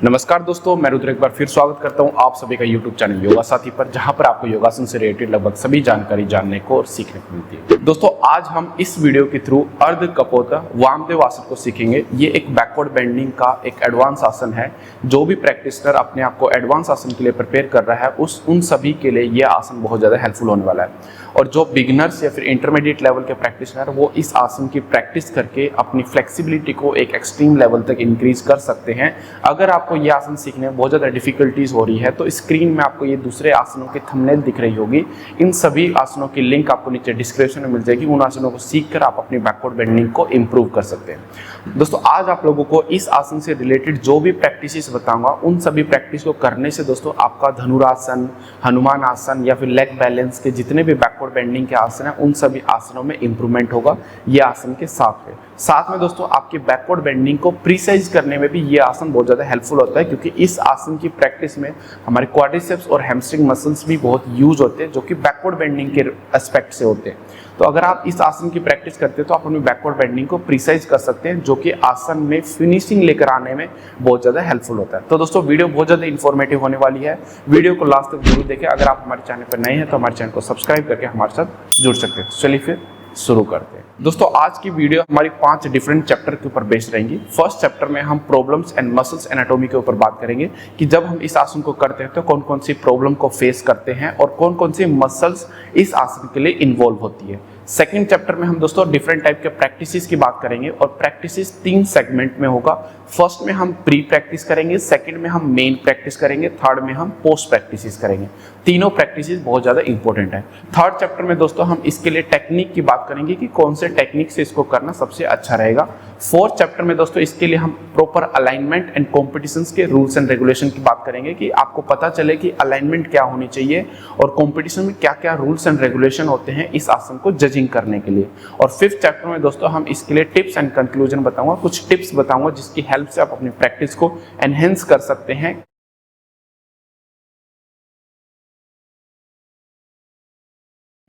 नमस्कार दोस्तों, मैं रुद्र एक बार फिर स्वागत करता हूं आप सभी का YouTube चैनल योगा साथी पर, जहां पर आपको योगासन से रिलेटेड लगभग सभी जानकारी जानने को और सीखने को मिलती है। दोस्तों, आज हम इस वीडियो के थ्रू अर्ध कपोत वामदेव आसन को सीखेंगे। ये एक बैकवर्ड बेंडिंग का एक एडवांस आसन है। जो भी प्रैक्टिशनर अपने आप को एडवांस आसन के लिए प्रिपेयर कर रहा है उन सभी के लिए ये आसन बहुत ज़्यादा हेल्पफुल होने वाला है। और जो बिगिनर्स या फिर इंटरमीडिएट लेवल के प्रैक्टिशनर वो इस आसन की प्रैक्टिस करके अपनी फ्लेक्सिबिलिटी को एक एक्सट्रीम लेवल तक इंक्रीज कर सकते हैं। अगर आपको ये आसन सीखने में बहुत ज़्यादा डिफिकल्टीज हो रही है तो स्क्रीन में आपको ये दूसरे आसनों की थंबनेल दिख रही होगी। इन सभी आसनों की लिंक आपको नीचे डिस्क्रिप्शन में मिल जाएगी। उन आसनों को सीखकर आप अपनी बैकवर्ड बेंडिंग को इम्प्रूव कर सकते हैं। दोस्तों, आज आप लोगों को इस आसन से रिलेटेड जो भी प्रैक्टिसेस बताऊंगा उन सभी प्रैक्टिस को करने से दोस्तों आपका धनुरासन, हनुमान आसन या फिर लेग बैलेंस के जितने भी बैकवर्ड बेंडिंग के आसन है उन सभी आसनों में इंप्रूवमेंट होगा ये आसन के साथ में दोस्तों आपकी बैकवर्ड बेंडिंग को प्रिसाइज करने में भी ये आसन बहुत ज़्यादा हेल्पफुल होता है, क्योंकि इस आसन की प्रैक्टिस में हमारे क्वाड्रिसेप्स और हैमस्ट्रिंग मसल्स भी बहुत यूज होते हैं जो कि बैकवर्ड बेंडिंग के एस्पेक्ट से होते हैं। तो अगर आप इस आसन की प्रैक्टिस करते हैं तो आप अपनी बैकवर्ड बेंडिंग को प्रिसाइज कर सकते हैं, जो कि आसन में फिनिशिंग लेकर आने में बहुत ज़्यादा हेल्पफुल होता है। तो दोस्तों, वीडियो बहुत ज़्यादा इन्फॉर्मेटिव होने वाली है। वीडियो को लास्ट तक जरूर देखें। अगर आप हमारे चैनल पर नए हैं तो हमारे चैनल को सब्सक्राइब करके हमारे साथ जुड़ सकते हैं। चलिए फिर शुरू करते हैं। दोस्तों, आज की वीडियो हमारी 5 डिफरेंट चैप्टर के ऊपर बेस्ड रहेंगी। फर्स्ट चैप्टर में हम प्रॉब्लम्स एंड मसल्स एनाटॉमी के ऊपर बात करेंगे कि जब हम इस आसन को करते हैं तो कौन कौन सी प्रॉब्लम को फेस करते हैं और कौन कौन सी मसल्स इस आसन के लिए इन्वॉल्व होती है। सेकंड चैप्टर में हम दोस्तों डिफरेंट टाइप के प्रैक्टिसेस की बात करेंगे और प्रैक्टिसेस 3 सेगमेंट में होगा। फर्स्ट में हम प्री प्रैक्टिस करेंगे, सेकंड में हम मेन प्रैक्टिस करेंगे, थर्ड में हम पोस्ट प्रैक्टिसेस करेंगे। तीनों प्रैक्टिसेस बहुत ज़्यादा इंपॉर्टेंट है। थर्ड चैप्टर में दोस्तों हम इसके लिए टेक्निक की बात करेंगे कि कौन से टेक्निक से इसको करना सबसे अच्छा रहेगा। फोर्थ चैप्टर में दोस्तों इसके लिए हम प्रॉपर अलाइनमेंट एंड कॉम्पिटिशन्स के रूल्स एंड रेगुलेशन की बात करेंगे कि आपको पता चले कि अलाइनमेंट क्या होनी चाहिए और कॉम्पिटिशन में क्या क्या रूल्स एंड रेगुलेशन होते हैं इस आसन को जजिंग करने के लिए। और फिफ्थ चैप्टर में दोस्तों हम इसके लिए टिप्स एंड कंक्लूजन बताऊंगा, कुछ टिप्स बताऊंगा जिसकी हेल्प से आप अपनी प्रैक्टिस को एनहेंस कर सकते हैं।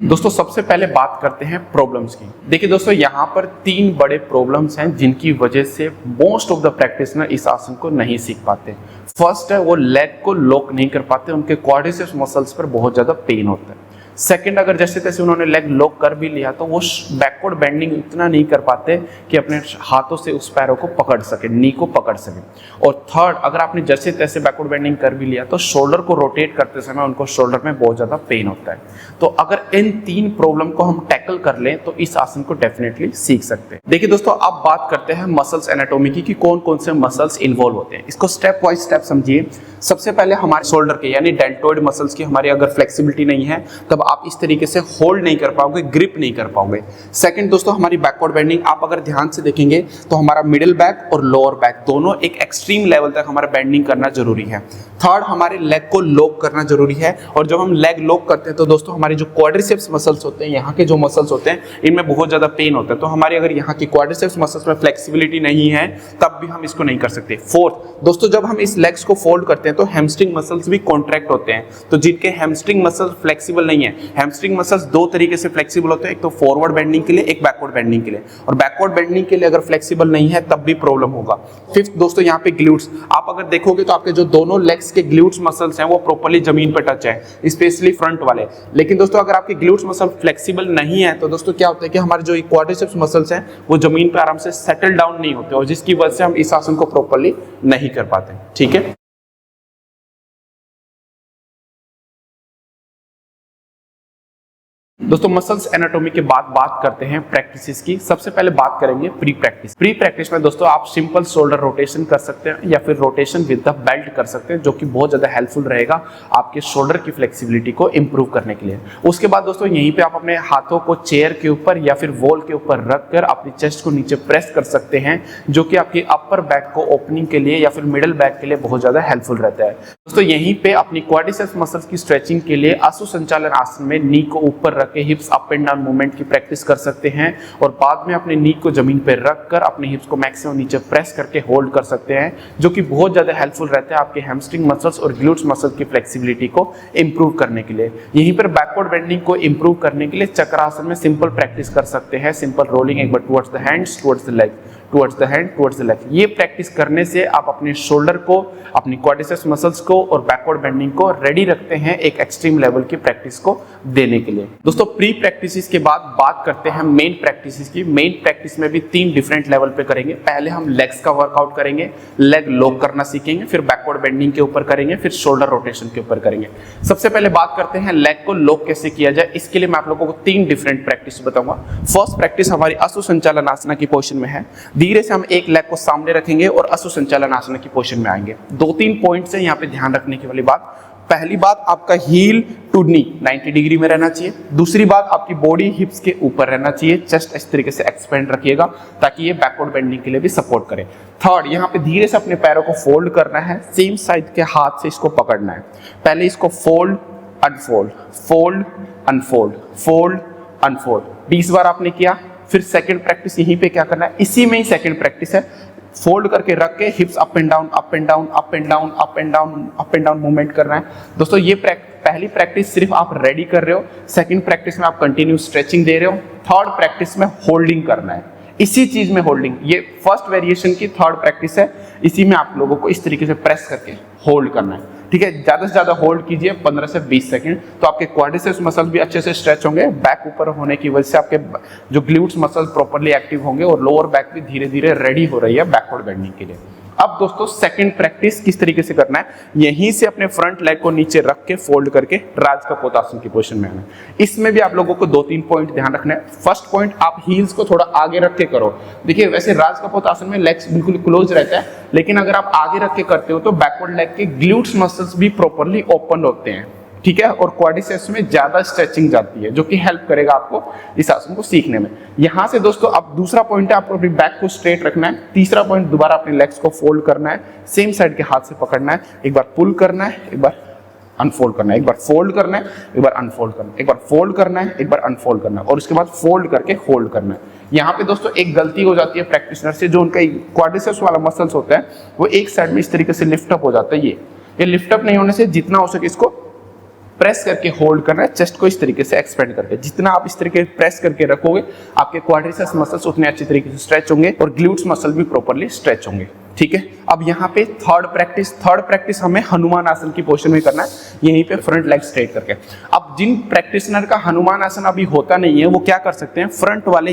दोस्तों, सबसे पहले बात करते हैं प्रॉब्लम्स की। देखिए दोस्तों, यहाँ पर 3 बड़े प्रॉब्लम्स हैं जिनकी वजह से मोस्ट ऑफ द प्रैक्टिशनर इस आसन को नहीं सीख पाते। फर्स्ट है वो लेग को लॉक नहीं कर पाते, उनके क्वाड्रिसेप्स मसल्स पर बहुत ज्यादा पेन होता है। सेकंड, अगर जैसे तैसे उन्होंने लेग लॉक कर भी लिया तो वो बैकवर्ड बेंडिंग इतना नहीं कर पाते कि अपने हाथों से उस पैरों को पकड़ सके, नी को पकड़ सके। और थर्ड, अगर आपने जैसे तैसे बैकवर्ड बेंडिंग कर भी लिया तो शोल्डर को रोटेट करते समय उनको शोल्डर में बहुत ज़्यादा पेन होता है। तो अगर इन 3 प्रॉब्लम को हम टैकल कर लें तो इस आसन को डेफिनेटली सीख सकते हैं। देखिए दोस्तों, अब बात करते हैं मसल्स एनाटॉमी की कि कौन कौन से मसल्स इन्वॉल्व होते हैं। इसको स्टेप वाइज स्टेप समझिए। सबसे पहले हमारे शोल्डर के यानी डेल्टोइड मसल्स की हमारी अगर फ्लेक्सिबिलिटी नहीं है तब आप इस तरीके से होल्ड नहीं कर पाओगे, ग्रिप नहीं कर पाओगे। सेकंड दोस्तों, हमारी बैकवर्ड बेंडिंग आप अगर ध्यान से देखेंगे तो हमारा मिडिल बैक और लोअर बैक दोनों एक एक्सट्रीम लेवल तक हमारा बेंडिंग करना जरूरी है। थर्ड, हमारे लेग को लॉक करना जरूरी है। और जब हम लेग लॉक करते हैं तो दोस्तों हमारे जो क्वाड्रिसेप्स मसल्स होते हैं, यहाँ के जो मसल्स होते हैं, इनमें बहुत ज्यादा पेन होता है। तो हमारी अगर यहाँ की क्वाड्रिसेप्स मसल्स में फ्लेक्सिबिलिटी नहीं है तब भी हम इसको नहीं कर सकते। फोर्थ दोस्तों, जब हम इस लेग्स को फोल्ड करते हैं तो हैमस्ट्रिंग मसल्स भी कॉन्ट्रैक्ट होते हैं। तो जिनके हैमस्ट्रिंग मसल्स फ्लेक्सिबल नहीं है, हैमस्ट्रिंग मसल्स 2 तरीके से फ्लेक्सिबल होते हैं, एक तो फॉरवर्ड बेंडिंग के लिए, एक बैकवर्ड बेंडिंग के लिए। और बैकवर्ड बेंडिंग के लिए अगर फ्लेक्सिबल नहीं है तब भी प्रॉब्लम होगा। फिफ्थ दोस्तों, यहाँ पे ग्लूट्स आप अगर देखोगे तो आपके जो दोनों लेग्स के ग्लूट्स मसल्स हैं वो प्रॉपर्ली जमीन पर टच है, स्पेशली फ्रंट वाले। लेकिन दोस्तों अगर आपके ग्लूट्स मसल फ्लेक्सिबल नहीं है तो दोस्तों क्या होता है कि हमारे जो क्वाड्रिसेप्स मसल्स हैं वो जमीन पर आराम से सेटल डाउन नहीं होते और जिसकी वजह से हम इस आसन को प्रॉपर्ली नहीं कर पाते। ठीक है। दोस्तों, मसल्स एनाटॉमी के बाद बात करते हैं प्रैक्टिसेस की। सबसे पहले बात करेंगे प्री प्रैक्टिस। प्री प्रैक्टिस में दोस्तों आप सिंपल शोल्डर रोटेशन कर सकते हैं या फिर रोटेशन विद द बेल्ट कर सकते हैं, जो कि बहुत ज्यादा हेल्पफुल रहेगा आपके शोल्डर की फ्लेक्सिबिलिटी को इंप्रूव करने के लिए। उसके बाद दोस्तों यहीं पे आप अपने हाथों को चेयर के ऊपर या फिर वॉल के ऊपर रखकर अपनी चेस्ट को नीचे प्रेस कर सकते हैं, जो कि आपकी अपर बैक को ओपनिंग के लिए या फिर मिडिल बैक के लिए बहुत ज्यादा हेल्पफुल रहता है। दोस्तों यहीं पे अपनी क्वाड्रिसेप्स मसल्स की स्ट्रेचिंग के लिए आसु संचालन आसन में नी को ऊपर रख के हिप्स अप एंड डाउन मूवमेंट की प्रैक्टिस कर सकते हैं और बाद में अपने नी को जमीन पर रखकर अपने हिप्स को मैक्सिमम नीचे प्रेस करके होल्ड कर सकते हैं, जो कि बहुत ज्यादा हेल्पफुल रहता है आपके हैमस्ट्रिंग मसल्स और ग्लूट्स मसल्स की फ्लेक्सिबिलिटी को इंप्रूव करने के लिए। यहीं पर बैकवर्ड बेंडिंग को इंप्रूव करने के लिए चक्रासन में सिंपल प्रैक्टिस कर सकते हैं। सिंपल रोलिंग एक बार towards the hands, towards the leg, towards the hand, towards the leg. ये प्रैक्टिस करने से आप अपने शोल्डर को, अपनी क्वाड्रिसेप्स मसल्स को और बैकवर्ड बेंडिंग को रेडी रखते हैं एक एक्सट्रीम लेवल की प्रैक्टिस को देने के लिए। दोस्तों प्री प्रैक्टिस के बाद बात करते हैं मेन प्रैक्टिस की। मेन प्रैक्टिस में भी 3 डिफरेंट लेवल पे करेंगे। पहले हम लेग्स का वर्कआउट करेंगे, लेग लॉक करना सीखेंगे, फिर बैकवर्ड बेंडिंग के ऊपर करेंगे, फिर शोल्डर रोटेशन के ऊपर करेंगे। सबसे पहले बात करते हैं लेग को लॉक कैसे किया जाए। इसके लिए मैं आप लोगों को 3 डिफरेंट प्रैक्टिस बताऊंगा। फर्स्ट प्रैक्टिस हमारी अश्व संचालन आसना की पोजीशन में है। धीरे से हम एक लेग को सामने रखेंगे और अश्व संचालन आसना की पोजीशन में आएंगे। 2-3 पॉइंट्स है यहाँ पे ध्यान रखने की वाली बात। पहली बात, आपका हील टू नी 90 डिग्री में रहना चाहिए। दूसरी बात, आपकी बॉडी हिप्स के ऊपर रहना चाहिए। चेस्ट इस तरीके से एक्सपेंड रखिएगा ताकि ये बैकवर्ड बेंडिंग के लिए भी सपोर्ट करे। थर्ड, यहाँ पे धीरे से अपने पैरों को फोल्ड करना है, सेम साइड के हाथ से इसको पकड़ना है। पहले इसको fold unfold, fold unfold, fold unfold 20 बार आपने किया। फिर सेकंड प्रैक्टिस यहीं पे क्या करना है, इसी में ही सेकंड प्रैक्टिस है। फोल्ड करके रख के हिप्स up and down, up and down, up and down, up and down, up and down movement करना है। दोस्तों ये पहली प्रैक्टिस सिर्फ आप रेडी कर रहे हो। सेकंड प्रैक्टिस में आप कंटिन्यू स्ट्रेचिंग दे रहे हो। थर्ड प्रैक्टिस में होल्डिंग करना है, इसी चीज में होल्डिंग। ये फर्स्ट वेरिएशन की थर्ड प्रैक्टिस है। इसी में आप लोगों को इस तरीके से प्रेस करके होल्ड करना है। ठीक है, ज्यादा से ज्यादा होल्ड कीजिए 15 से 20 सेकंड, तो आपके क्वाड्रिसेप्स मसल्स भी अच्छे से स्ट्रेच होंगे। बैक ऊपर होने की वजह से आपके जो ग्लूट्स मसल प्रॉपर्ली एक्टिव होंगे और लोअर बैक भी धीरे धीरे रेडी हो रही है बैकवर्ड बेंडिंग के लिए। अब दोस्तों सेकंड प्रैक्टिस किस तरीके से करना है, यहीं से अपने फ्रंट लेग को नीचे रख के फोल्ड करके राजकपोतासन की पोजीशन में आना है। इसमें भी आप लोगों को 2-3 पॉइंट ध्यान रखना है। फर्स्ट पॉइंट, आप हील्स को थोड़ा आगे रख के करो। देखिए वैसे राजकपोतासन में लेग्स बिल्कुल क्लोज रहता है, लेकिन अगर आप आगे रख के करते हो तो बैकवर्ड लेग के ग्लूट्स मसल्स भी प्रॉपर्ली ओपन होते हैं। ठीक है, और क्वाड्रिसेप्स में ज्यादा स्ट्रेचिंग जाती है, जो कि हेल्प करेगा आपको इस आसन को सीखने में। यहां से दोस्तों अब दूसरा पॉइंट है, आपको अपनी बैक को स्ट्रेट रखना है। तीसरा पॉइंट, दोबारा अपने लेग्स को फोल्ड करना है, सेम साइड के हाथ से पकड़ना है। एक बार पुल करना है, एक बार अनफोल्ड करना है, एक बार फोल्ड करना है, एक बार अनफोल्ड करना है, एक बार फोल्ड करना है, एक बार अनफोल्ड करना है, और उसके बाद फोल्ड करके होल्ड करना है। यहाँ पे दोस्तों एक गलती हो जाती है प्रैक्टिशनर से, जो उनका क्वाड्रिसेप्स वाला मसल्स होता है वो एक साइड में इस तरीके से लिफ्ट अप हो जाता है। ये लिफ्ट अप नहीं होने से जितना हो सके इसको प्रेस करके होल्ड करना है, चेस्ट को इस तरीके से एक्सपेंड करके। जितना आप इस तरीके प्रेस करके रखोगे, आपके क्वाड्रिसेप्स मसल्स उतने अच्छे तरीके से स्ट्रेच होंगे और ग्लूट्स मसल भी प्रॉपर्ली स्ट्रेच होंगे। ठीक है, अब यहाँ पे थर्ड प्रैक्टिस हमें हनुमान आसन की पोजीशन में करना है, यहीं पे फ्रंट लेग स्ट्रेट करके। अब जिन प्रैक्टिशनर का हनुमान आसन अभी होता नहीं है, वो क्या कर सकते हैं, फ्रंट वाले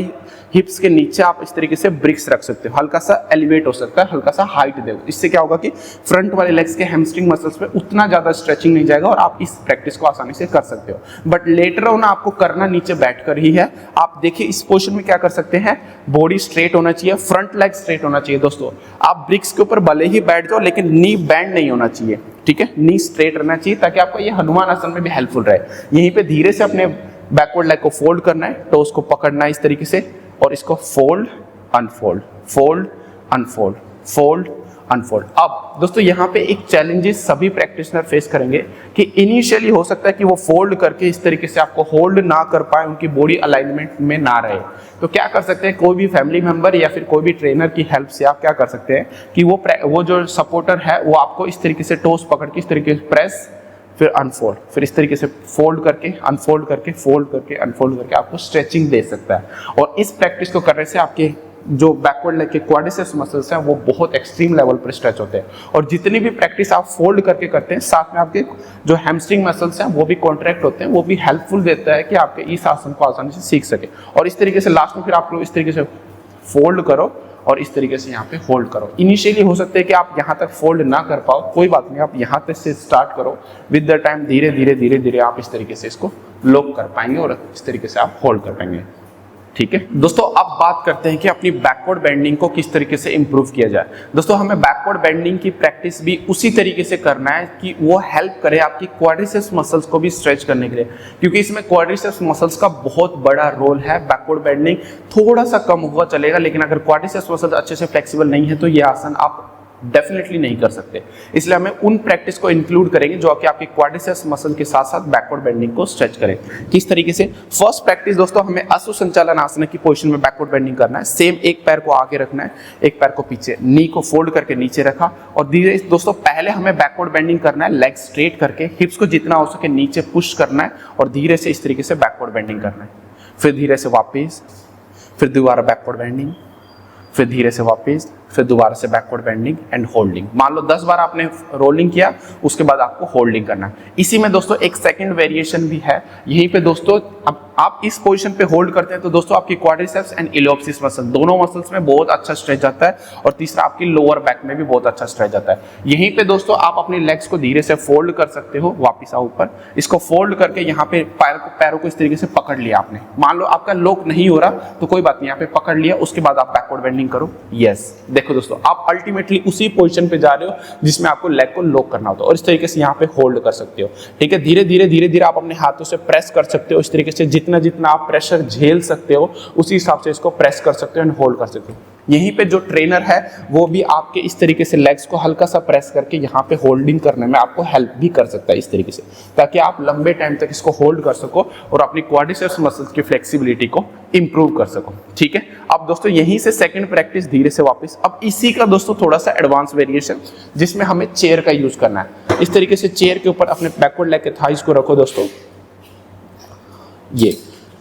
हिप्स के नीचे आप इस तरीके से ब्रिक्स रख सकते हो, हल्का सा एलिवेट हो सकता है, हल्का सा हाइट दे। इससे क्या होगा कि फ्रंट वाले लेग्स के हैमस्ट्रिंग मसल्स पे उतना ज्यादा स्ट्रेचिंग नहीं जाएगा और आप इस प्रैक्टिस को आसानी से कर सकते हो। बट लेटर ऑन आपको करना नीचे बैठकर ही है। आप देखिए इस पोजीशन में क्या कर सकते हैं, बॉडी स्ट्रेट होना चाहिए, फ्रंट लेग स्ट्रेट होना चाहिए। दोस्तों आप ब्रिक्स के ऊपर भले ही बैठ जाओ, लेकिन नी बैंड नहीं होना चाहिए। ठीक है, नी स्ट्रेट रहना चाहिए ताकि आपको ये हनुमान आसन में भी हेल्पफुल रहे। यहीं पे धीरे से अपने बैकवर्ड लेग को फोल्ड करना है, टोस को पकड़ना है इस तरीके से, और इसको fold unfold, fold unfold, fold unfold. अब दोस्तों यहाँ पे एक चैलेंजेस सभी प्रैक्टिशनर फेस करेंगे कि इनिशियली हो सकता है कि वो फोल्ड करके इस तरीके से आपको होल्ड ना कर पाए, उनकी बॉडी अलाइनमेंट में ना रहे। तो क्या कर सकते हैं, कोई भी फैमिली मेंबर या फिर कोई भी ट्रेनर की हेल्प से आप क्या कर सकते हैं कि वो जो सपोर्टर है वो आपको इस तरीके से टोस पकड़ के इस तरीके से प्रेस, फिर अनफोल्ड, फिर इस तरीके से फोल्ड करके अनफोल्ड करके फोल्ड करके अनफोल्ड करके आपको स्ट्रेचिंग दे सकता है। और इस प्रैक्टिस को करने से आपके जो बैकवर्ड लेग के क्वाड्रिसेप्स मसल्स हैं वो बहुत एक्सट्रीम लेवल पर स्ट्रेच होते हैं। और जितनी भी प्रैक्टिस आप फोल्ड करके करते हैं, साथ में आपके जो हैमस्ट्रिंग मसल्स हैं वो भी कॉन्ट्रैक्ट होते हैं, वो भी हेल्पफुल देता है कि आपके इस आसन को आसानी से सीख सके। और इस तरीके से लास्ट में फिर आप लोग इस तरीके से फोल्ड करो और इस तरीके से यहाँ पे होल्ड करो। इनिशियली हो सकता है कि आप यहाँ तक फोल्ड ना कर पाओ, कोई बात नहीं, आप यहाँ तक से स्टार्ट करो। विद द टाइम धीरे धीरे धीरे धीरे आप इस तरीके से इसको लॉक कर पाएंगे और इस तरीके से आप होल्ड कर पाएंगे। ठीक है दोस्तों, अब बात करते हैं कि अपनी बैकवर्ड बेंडिंग को किस तरीके से इंप्रूव किया जाए। दोस्तों हमें बैकवर्ड बेंडिंग की प्रैक्टिस भी उसी तरीके से करना है कि वो हेल्प करे आपकी क्वाड्रिसेप्स मसल्स को भी स्ट्रेच करने के लिए, क्योंकि इसमें क्वाड्रिसेप्स मसल्स का बहुत बड़ा रोल है। बैकवर्ड बेंडिंग थोड़ा सा कम हुआ चलेगा, लेकिन अगर क्वाड्रिसेप्स मसल्स अच्छे से फ्लेक्सिबल नहीं है तो ये आसन आप डेफिनेटली नहीं कर सकते। इसलिए हमें उन प्रैक्टिस को इंक्लूड करेंगे जो कि आपके क्वाड्रिसेप्स मसल के साथ साथ बैकवर्ड बेंडिंग को स्ट्रेच करें। किस तरीके से, फर्स्ट प्रैक्टिस दोस्तों हमें अश्व संचालन आसन की पोजीशन में बैकवर्ड बेंडिंग करना है। सेम एक पैर को आगे रखना है, एक पैर को पीछे, नी को फोल्ड करके नीचे रखा और धीरे दोस्तों पहले हमें बैकवर्ड बेंडिंग करना है, लेग स्ट्रेट करके, हिप्स को जितना हो सके नीचे पुश करना है और धीरे से इस तरीके से बैकवर्ड बेंडिंग करना है। फिर धीरे से वापस, फिर दोबारा बैकवर्ड बेंडिंग, फिर धीरे से वापस, फिर दोबारा से बैकवर्ड बेंडिंग एंड होल्डिंग। मान लो 10 बार आपने रोलिंग किया, उसके बाद आपको होल्डिंग करना है। इसी में दोस्तों एक सेकंड वेरिएशन भी है। यहीं पे दोस्तों अब आप इस पोजीशन पे होल्ड करते हैं तो दोस्तों आपकी क्वाड्रिसेप्स एंड इलियोप्सिस मसल दोनों मसल्स में बहुत अच्छा स्ट्रेच आता है, और तीसरा आपकी लोअर बैक में भी बहुत अच्छा स्ट्रेच आता है। यहीं पे दोस्तों आप अपनी लेग्स को धीरे से फोल्ड कर सकते हो, वापस आओ ऊपर, इसको फोल्ड करके यहाँ पे पैरों को इस तरीके से पकड़ लिया आपने। मान लो आपका लॉक नहीं हो रहा तो कोई बात नहीं, यहाँ पे पकड़ लिया, उसके बाद आप बैकवर्ड बेंडिंग करो। यस, देखो दोस्तों आप अल्टीमेटली उसी पोजीशन पे जा रहे हो जिसमें आपको लेग को लॉक करना होता है, और इस तरीके से यहाँ पे होल्ड कर सकते हो। ठीक है, धीरे धीरे आप अपने हाथों से प्रेस कर सकते हो। इस तरीके से जितना आप प्रेशर झेल सकते हो उसी हिसाब से इसको प्रेस कर सकते हो एंड होल्ड कर सकते हो। यहीं पे जो ट्रेनर है वो भी आपके इस तरीके से लेग्स को हल्का सा प्रेस करके यहाँ पे होल्डिंग करने में आपको हेल्प भी कर सकता है इस तरीके से, ताकि आप लंबे टाइम तक इसको होल्ड कर सको और अपनी क्वाड्रिसेप्स मसल्स की फ्लेक्सिबिलिटी को इंप्रूव कर सको। ठीक है, अब दोस्तों यहीं से सेकंड प्रैक्टिस धीरे से वापस। अब इसी का दोस्तों थोड़ा सा एडवांस वेरिएशन जिसमें हमें चेयर का यूज करना है। इस तरीके से चेयर के ऊपर अपने बैकवर्ड लेग के थाइज को रखो दोस्तों, ये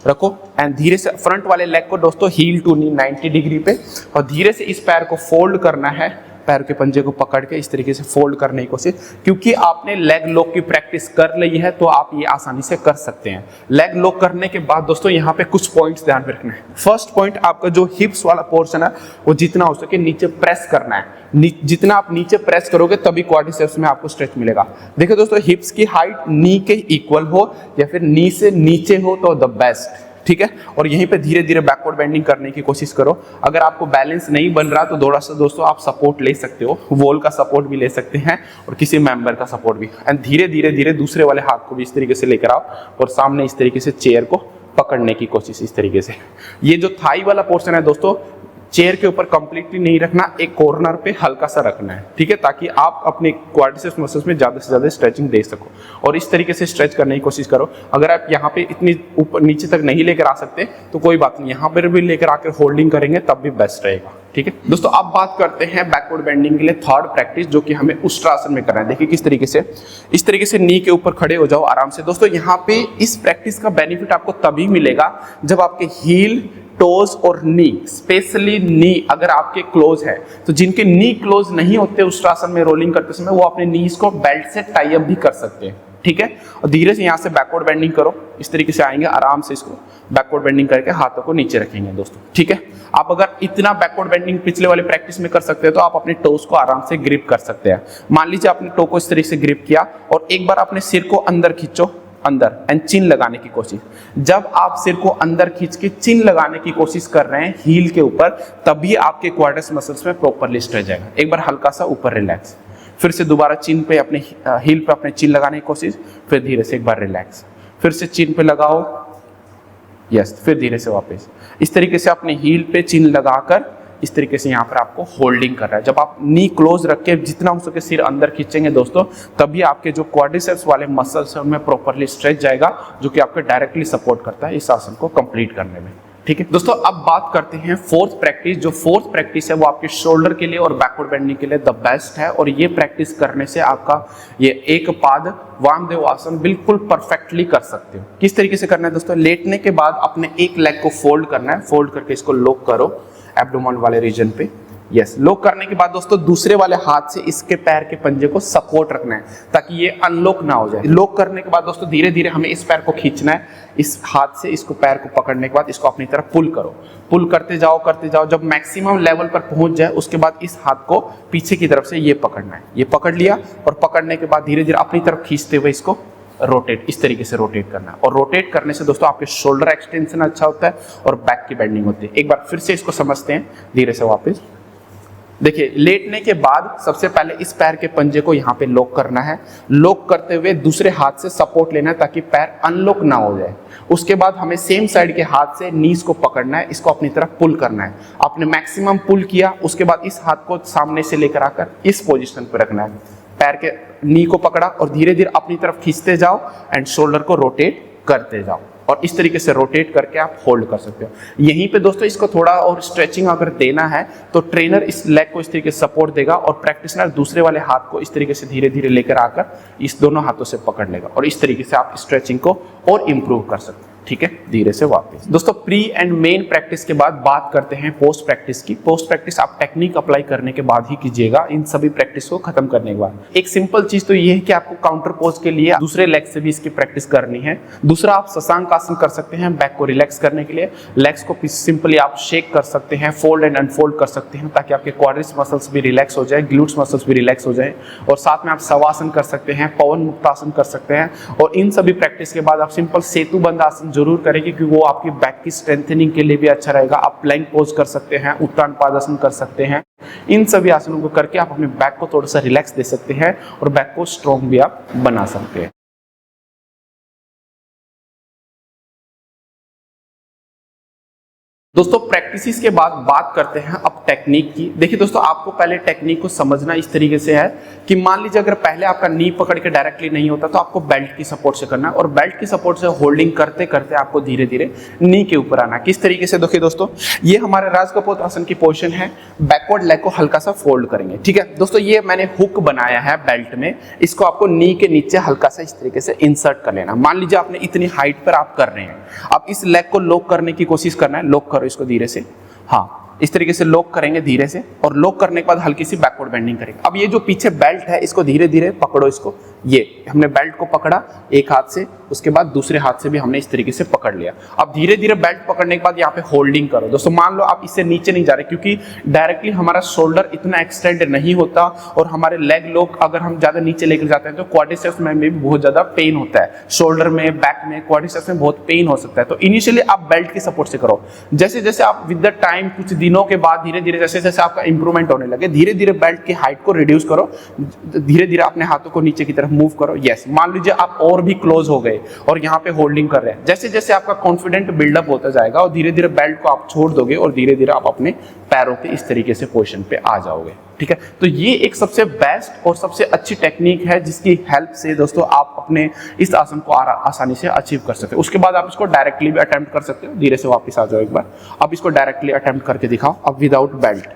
रखो, एंड धीरे से फ्रंट वाले लेग को दोस्तों हील टू नी 90 डिग्री पे, और धीरे से इस पैर को फोल्ड करना है। पैर के पंजे को पकड़ के इस तरीके से फोल्ड करने की कोशिश, क्योंकि आपने लेग लॉक की प्रैक्टिस कर ली है तो आप ये आसानी से कर सकते हैं। लेग लॉक करने के बाद दोस्तों यहाँ पे कुछ पॉइंट्स ध्यान रखना है। फर्स्ट पॉइंट, आपका जो हिप्स वाला पोर्शन है वो जितना हो सके नीचे प्रेस करना है। जितना आप नीचे प्रेस करोगे तभी क्वाड्रिसेप्स में आपको स्ट्रेच मिलेगा। देखो दोस्तों, हिप्स की हाइट नी के इक्वल हो या फिर नी से नीचे हो तो द बेस्ट। ठीक है, और यहीं पे धीरे धीरे बैकवर्ड बेंडिंग करने की कोशिश करो। अगर आपको बैलेंस नहीं बन रहा तो थोड़ा सा दोस्तों आप सपोर्ट ले सकते हो, वॉल का सपोर्ट भी ले सकते हैं और किसी मेंबर का सपोर्ट भी। एंड धीरे धीरे दूसरे वाले हाथ को भी इस तरीके से लेकर आओ और सामने इस तरीके से चेयर को पकड़ने की कोशिश इस तरीके से। ये जो थाई वाला पोर्शन है दोस्तों, चेयर के ऊपर कंप्लीटली नहीं रखना, एक कॉर्नर पे हल्का सा रखना है। ठीक है, ताकि आप अपने क्वाड्रिसेप्स मसल्स में ज्यादा से ज्यादा स्ट्रेचिंग दे सको, और इस तरीके से स्ट्रेच करने की कोशिश करो। अगर आप यहाँ पे इतनी ऊपर नीचे तक नहीं लेकर आ सकते तो कोई बात नहीं, यहाँ पर भी लेकर आकर होल्डिंग करेंगे तब भी बेस्ट रहेगा। ठीक है दोस्तों, अब बात करते हैं बैकवर्ड बेंडिंग के लिए थर्ड प्रैक्टिस, जो कि हमें उष्ट्रासन में करना है। देखिए किस तरीके से, इस तरीके से नी के ऊपर खड़े हो जाओ आराम से। दोस्तों यहाँ पे इस प्रैक्टिस का बेनिफिट आपको तभी मिलेगा जब आपके हील, टोज और नी, स्पेशली नी अगर आपके क्लोज है, तो जिनके नी क्लोज नहीं होते उष्ट्रासन में रोलिंग करते समय वो अपने नीज को बेल्ट से टाई अप भी कर सकते हैं। ठीक है, और धीरे से यहाँ से बैकवर्ड बेंडिंग करो, इस तरीके से आएंगे आराम से, इसको बैकवर्ड बेंडिंग करके हाथों को नीचे रखेंगे दोस्तों। ठीक है, आप अगर इतना बैकवर्ड बेंडिंग पिछले वाले प्रैक्टिस में कर सकते हैं तो आप अपने टोस को आराम से ग्रिप कर सकते हैं। मान लीजिए आपने टो को इस तरीके से ग्रिप किया और एक बार अपने सिर को अंदर खींचो, अंदर, एंड चिन लगाने की कोशिश। जब आप सिर को अंदर खींच के चिन लगाने की कोशिश कर रहे हैं हील के ऊपर, तभी आपके क्वाड्रिसेप्स मसल्स में प्रॉपरली स्ट्रेच जाएगा। एक बार हल्का सा ऊपर रिलैक्स, फिर से दोबारा चिन पे अपने हील पे अपने चिन लगाने की कोशिश, फिर धीरे से एक बार रिलैक्स, फिर से चिन पे लगाओ, यस, फिर धीरे से वापस। इस तरीके से अपने हील पे चिन लगाकर इस तरीके से यहाँ पर आपको होल्डिंग कर रहा है। जब आप नी क्लोज रख के जितना हो सके सिर अंदर खींचेंगे दोस्तों, तभी आपके जो क्वाड्रिसेप्स वाले मसल्स हैं उनमें प्रॉपरली स्ट्रेच जाएगा, जो कि आपको डायरेक्टली सपोर्ट करता है इस आसन को कंप्लीट करने में। ठीक है दोस्तों, अब बात करते हैं फोर्थ प्रैक्टिस। जो फोर्थ प्रैक्टिस है वो आपके शोल्डर के लिए और बैकवर्ड बेंडिंग के लिए द बेस्ट है, और ये प्रैक्टिस करने से आपका ये एक पाद वामदेव आसन बिल्कुल परफेक्टली कर सकते हो। किस तरीके से करना है दोस्तों, लेटने के बाद अपने एक लेग को फोल्ड करना है, फोल्ड करके इसको लॉक करो एब्डोमेन वाले रीजन पे। यस, लॉक करने के बाद दोस्तों दूसरे वाले हाथ से इसके पैर के पंजे को सपोर्ट रखना है ताकि ये अनलॉक ना हो जाए। लॉक करने के बाद दोस्तों धीरे धीरे हमें इस पैर को खींचना है, इस हाथ से इसको पैर को पकड़ने के बाद इसको अपनी तरफ पुल करो, पुल करते जाओ। जब मैक्सिमम लेवल पर पहुंच जाए उसके बाद इस हाथ को पीछे की तरफ से ये पकड़ना है। ये पकड़ लिया और पकड़ने के बाद धीरे धीरे अपनी तरफ खींचते हुए इसको रोटेट, इस तरीके से रोटेट करना है। और रोटेट करने से दोस्तों आपके शोल्डर एक्सटेंशन अच्छा होता है और बैक की बेंडिंग होती है। एक बार फिर से इसको समझते हैं धीरे से वापस। देखिए, लेटने के बाद सबसे पहले इस पैर के पंजे को यहाँ पे लॉक करना है। लॉक करते हुए दूसरे हाथ से सपोर्ट लेना है ताकि पैर अनलॉक ना हो जाए। उसके बाद हमें सेम साइड के हाथ से नीज को पकड़ना है, इसको अपनी तरफ पुल करना है। आपने मैक्सिमम पुल किया, उसके बाद इस हाथ को सामने से लेकर आकर इस पोजीशन पर रखना है। पैर के नी को पकड़ा और धीरे धीरे अपनी तरफ खींचते जाओ एंड शोल्डर को रोटेट करते जाओ, और इस तरीके से रोटेट करके आप होल्ड कर सकते हो। यहीं पे दोस्तों इसको थोड़ा और स्ट्रेचिंग अगर देना है तो ट्रेनर इस लेग को इस तरीके से सपोर्ट देगा और प्रैक्टिशनर दूसरे वाले हाथ को इस तरीके से धीरे धीरे लेकर आकर इस दोनों हाथों से पकड़ लेगा, और इस तरीके से आप स्ट्रेचिंग को और इम्प्रूव कर सकते हैं। ठीक है। धीरे से वापस। दोस्तों प्री एंड मेन प्रैक्टिस के बाद बात करते हैं पोस्ट प्रैक्टिस की। पोस्ट प्रैक्टिस आप टेक्निक अप्लाई करने के बाद ही कीजिएगा, इन सभी प्रैक्टिस को खत्म करने के बाद। एक सिंपल चीज तो ये है कि आपको काउंटर पोज के लिए दूसरे लेग से भी इसकी प्रैक्टिस करनी है। दूसरा आप शशांक आसन कर सकते हैं बैक को रिलैक्स करने के लिए। लेग्स को सिंपली आप शेक कर सकते हैं, फोल्ड एंड अनफोल्ड कर सकते हैं ताकि आपके क्वाड्रिस मसल्स भी रिलैक्स हो जाए, ग्लूट्स मसल्स भी रिलैक्स हो जाए। और साथ में आप शवासन कर सकते हैं, पवन मुक्तासन कर सकते हैं। और इन सभी प्रैक्टिस के बाद आप सिंपल सेतु बंद आसन जरूर करेंगे क्योंकि वो आपकी बैक की स्ट्रेंथनिंग के लिए भी अच्छा रहेगा। आप प्लैंक पोज कर सकते हैं, उत्तान पादासन कर सकते हैं। इन सभी आसनों को करके आप अपने बैक को थोड़ा सा रिलैक्स दे सकते हैं और बैक को स्ट्रॉन्ग भी आप बना सकते हैं। दोस्तों प्रैक्टिस के बाद बात करते हैं अब टेक्निक की। देखिए दोस्तों, आपको पहले टेक्निक को समझना इस तरीके से है कि मान लीजिए अगर पहले आपका नी पकड़ के डायरेक्टली नहीं होता तो आपको बेल्ट की सपोर्ट से करना है और बेल्ट की सपोर्ट से होल्डिंग करते करते आपको धीरे धीरे नी के ऊपर आना है। किस तरीके से? देखिए दोस्तों, ये हमारे राजकपोत आसन की पोजीशन है। बैकवर्ड लेग को हल्का सा फोल्ड करेंगे, ठीक है दोस्तों। ये मैंने हुक बनाया है बेल्ट में, इसको आपको नी के नीचे हल्का सा इस तरीके से इंसर्ट कर लेना। मान लीजिए आपने इतनी हाइट पर आप कर रहे हैं, आप इस लेग को लॉक करने की कोशिश करना है। लॉक करो इसको धीरे से, हाँ इस तरीके से लॉक करेंगे धीरे से। और लॉक करने के बाद हल्की सी बैकवर्ड बेंडिंग करेंगे। अब ये जो पीछे बेल्ट है इसको धीरे धीरे पकड़ो। इसको, ये हमने बेल्ट को पकड़ा एक हाथ से, उसके बाद दूसरे हाथ से भी हमने इस तरीके से पकड़ लिया। अब धीरे धीरे बेल्ट पकड़ने के बाद यहाँ पे होल्डिंग करो। दोस्तों मान लो आप इससे नीचे नहीं जा रहे क्योंकि डायरेक्टली हमारा शोल्डर इतना एक्सटेंड नहीं होता और हमारे लेग लॉक अगर हम ज्यादा नीचे लेकर जाते हैं तो क्वाड्रिसेप्स में भी बहुत ज्यादा पेन होता है। शोल्डर में, बैक में, क्वाड्रिसेप्स में बहुत पेन हो सकता है। तो इनिशियली आप बेल्ट की सपोर्ट से करो। जैसे जैसे आप विद द टाइम कुछ दिनों के बाद धीरे धीरे जैसे जैसे आपका इंप्रूवमेंट होने लगे, धीरे धीरे बेल्ट की हाइट को रिड्यूस करो। धीरे धीरे अपने हाथों को नीचे की तरफ मूव करो। यस, मान लीजिए आप और भी क्लोज हो गए और यहाँ पे होल्डिंग कर रहे हैं। जैसे जैसे आपका कॉन्फिडेंट बिल्डअप होता जाएगा और धीरे धीरे बेल्ट को आप छोड़ दोगे और धीरे धीरे आप अपने पैरों के इस तरीके से पोजीशन पे आ जाओगे, ठीक है। तो ये एक सबसे बेस्ट और सबसे अच्छी टेक्निक है जिसकी हेल्प से दोस्तों आप अपने इस आसन को आसानी से अचीव कर सकते हो। उसके बाद आप इसको डायरेक्टली भी अटेम्प्ट कर सकते हो। धीरे से वापस आ जाओ एक बार। अब इसको डायरेक्टली अटेम्प्ट करके दिखाओ, अब विदाउट बेल्ट,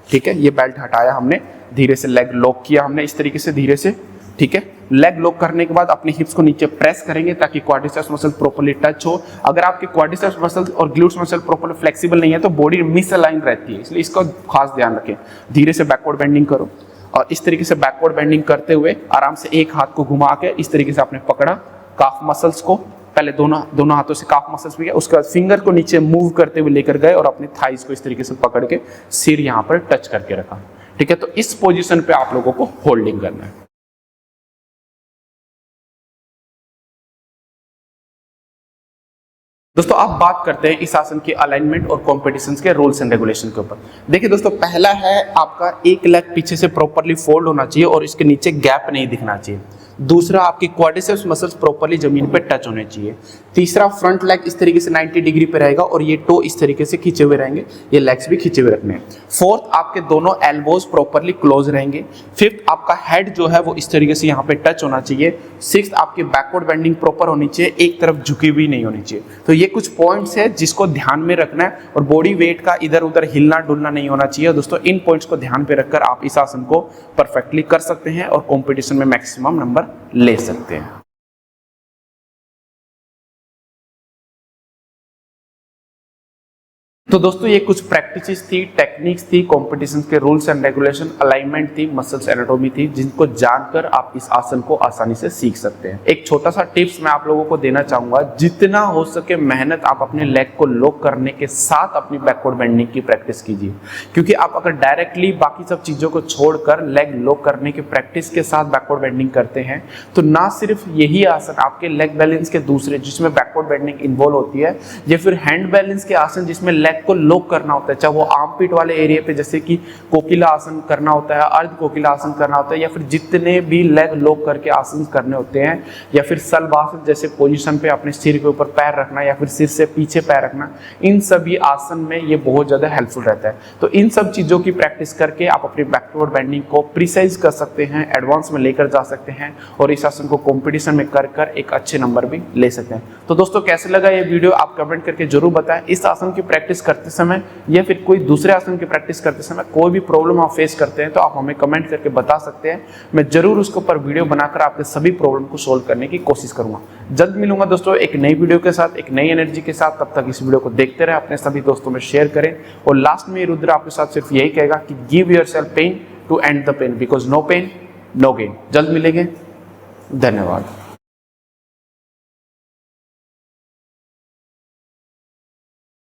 ठीक है। ये बेल्ट हटाया हमने, धीरे से लेग लॉक किया हमने इस तरीके से धीरे से, ठीक है। लेग लॉक करने के बाद अपने हिप्स को नीचे प्रेस करेंगे ताकि क्वाड्रिसेप्स मसल प्रॉपर्ली टच हो। अगर आपके क्वाड्रिसेप्स मसल और ग्लूट्स मसल प्रॉपर्ली फ्लेक्सिबल नहीं है तो बॉडी मिसअलाइन रहती है, इसलिए इसका खास ध्यान रखें। धीरे से बैकवर्ड बेंडिंग करो और इस तरीके से बैकवर्ड बेंडिंग करते हुए आराम से एक हाथ को घुमा के इस तरीके से आपने पकड़ा काफ मसल्स को। पहले दोनों हाथों से काफ मसल्स भी, उसके बाद फिंगर को नीचे मूव करते हुए लेकर गए और अपने थाइस को इस तरीके से पकड़ के सिर यहाँ पर टच करके रखा, ठीक है। तो इस पोजीशन पे आप लोगों को होल्डिंग करना है। दोस्तों आप बात करते हैं इस आसन के अलाइनमेंट और कॉम्पिटिशन्स के रूल्स एंड रेगुलेशन के ऊपर। देखिए दोस्तों, पहला है आपका एक लेग पीछे से प्रॉपर्ली फोल्ड होना चाहिए और इसके नीचे गैप नहीं दिखना चाहिए। दूसरा, आपकी क्वाड्रिसेप्स मसल्स प्रॉपर्ली जमीन पे टच होने चाहिए। तीसरा, फ्रंट लेग इस तरीके से 90 डिग्री पे रहेगा और ये टो इस तरीके से खींचे हुए रहेंगे, ये लेग्स भी खींचे हुए रखने हैं। फोर्थ, आपके दोनों एल्बोज प्रॉपर्ली क्लोज रहेंगे। फिफ्थ, आपका हेड जो है वो इस तरीके से यहाँ पे टच होना चाहिए। सिक्स्थ, आपकी बैकवर्ड बेंडिंग प्रॉपर होनी चाहिए, एक तरफ झुकी हुई नहीं होनी चाहिए। तो ये कुछ पॉइंट्स है जिसको ध्यान में रखना है और बॉडी वेट का इधर उधर हिलना डुलना नहीं होना चाहिए। दोस्तों इन पॉइंट्स को ध्यान पे रखकर आप इस आसन को परफेक्टली कर सकते हैं और कॉम्पिटिशन में मैक्सिमम नंबर ले सकते हैं। तो दोस्तों ये कुछ प्रैक्टिसेस थी, टेक्निक्स थी, कॉम्पिटिशन के रूल्स एंड रेगुलेशन, अलाइनमेंट थी, मसल्स एनाटॉमी थी, जिनको जानकर आप इस आसन को आसानी से सीख सकते हैं। एक छोटा सा टिप्स मैं आप लोगों को देना चाहूंगा, जितना हो सके मेहनत आप अपने लेग को लॉक करने के साथ अपनी बैकवर्ड बेंडिंग की प्रैक्टिस कीजिए। क्योंकि आप अगर डायरेक्टली बाकी सब चीजों को छोड़कर लेग लॉक करने की प्रैक्टिस के साथ बैकवर्ड बेंडिंग करते हैं तो ना सिर्फ यही आसन आपके लेग बैलेंस के दूसरे जिसमें बैकवर्ड बेंडिंग इन्वॉल्व होती है, या फिर हैंड बैलेंस के आसन जिसमें लेग को लॉक करना होता है, चाहे वो आर्म पिट वाले एरिया पे जैसे कि कोकिला आसन करना होता है, अर्ध कोकिला आसन करना होता है, या फिर जितने भी लेग लॉक करके आसन करने होते हैं, या फिर सलबासन जैसे पोजीशन पे अपने सिर के ऊपर पैर रखना या फिर सिर से पीछे पैर रखना, इन सभी आसन में ये बहुत ज्यादा हेल्पफुल रहता है। तो इन सब चीजों की प्रैक्टिस करके आप अपनी बैकवर्ड बेंडिंग को प्रिसाइज कर सकते हैं, एडवांस में लेकर जा सकते हैं और इस आसन को कॉम्पिटिशन में कर एक अच्छे नंबर भी ले सकते हैं। तो दोस्तों कैसे लगा ये वीडियो आप कमेंट करके जरूर बताएं। इस आसन की प्रैक्टिस करते समय या फिर कोई दूसरे आसन की प्रैक्टिस करते समय कोई भी प्रॉब्लम आप फेस करते हैं तो आप हमें कमेंट करके बता सकते हैं। मैं जरूर उसके ऊपर वीडियो बनाकर आपके सभी प्रॉब्लम को सोल्व करने की कोशिश करूंगा। जल्द मिलूंगा दोस्तों एक नई वीडियो के साथ, एक नई एनर्जी के साथ। तब तक इस वीडियो को देखते रहे, अपने सभी दोस्तों में शेयर करें। और लास्ट में रुद्र आपके साथ सिर्फ यही कहेगा कि give yourself pain to end the pain, because no pain no gain. जल्द मिलेंगे, धन्यवाद।